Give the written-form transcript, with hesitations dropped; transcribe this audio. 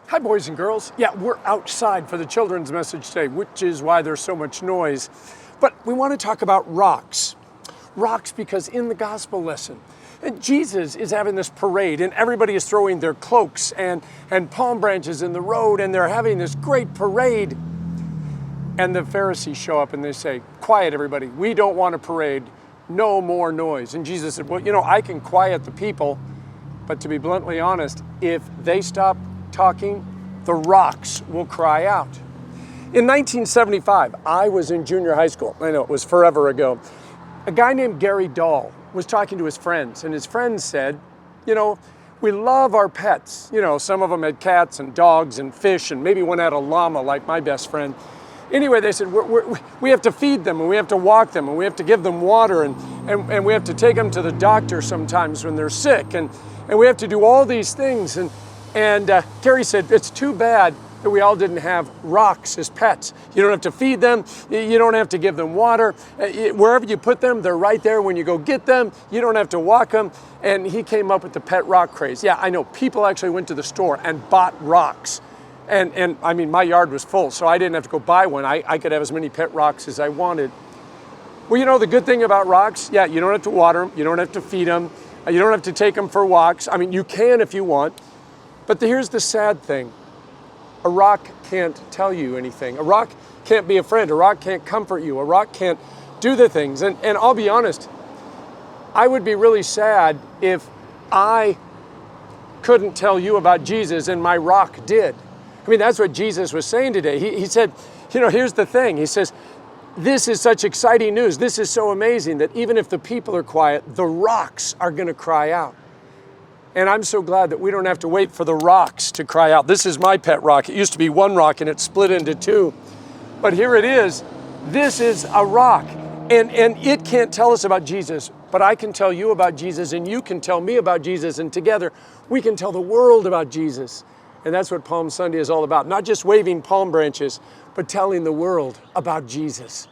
Hi, boys and girls. Yeah, we're outside for the children's message today, which is why there's so much noise. But we want to talk about rocks. Rocks because in the gospel lesson, Jesus is having this parade and everybody is throwing their cloaks and palm branches in the road and they're having this great parade. And the Pharisees show up and they say, "Quiet, everybody. We don't want a parade. No more noise." And Jesus said, "Well, I can quiet the people, but to be bluntly honest, if they stop talking, the rocks will cry out." In 1975, I was in junior high school. I know it was forever ago. A guy named Gary Dahl was talking to his friends, and his friends said, "We love our pets." Some of them had cats and dogs and fish, and maybe one had a llama like my best friend. Anyway, they said, we have to feed them, and we have to walk them, and we have to give them water, and we have to take them to the doctor sometimes when they're sick, and we have to do all these things. And Gary said, "It's too bad that we all didn't have rocks as pets. You don't have to feed them. You don't have to give them water. Wherever you put them, they're right there when you go get them. You don't have to walk them." And he came up with the pet rock craze. Yeah, I know. People actually went to the store and bought rocks. And I mean, my yard was full, so I didn't have to go buy one. I could have as many pet rocks as I wanted. Well, the good thing about rocks, yeah, you don't have to water them. You don't have to feed them. You don't have to take them for walks. I mean, you can if you want. But here's the sad thing. A rock can't tell you anything. A rock can't be a friend. A rock can't comfort you. A rock can't do the things. And I'll be honest, I would be really sad if I couldn't tell you about Jesus and my rock did. I mean, that's what Jesus was saying today. He said, here's the thing. He says, this is such exciting news. This is so amazing that even if the people are quiet, the rocks are going to cry out. And I'm so glad that we don't have to wait for the rocks to cry out. This is my pet rock. It used to be one rock and it split into two. But here it is. This is a rock. And it can't tell us about Jesus, but I can tell you about Jesus and you can tell me about Jesus. And together we can tell the world about Jesus. And that's what Palm Sunday is all about. Not just waving palm branches, but telling the world about Jesus.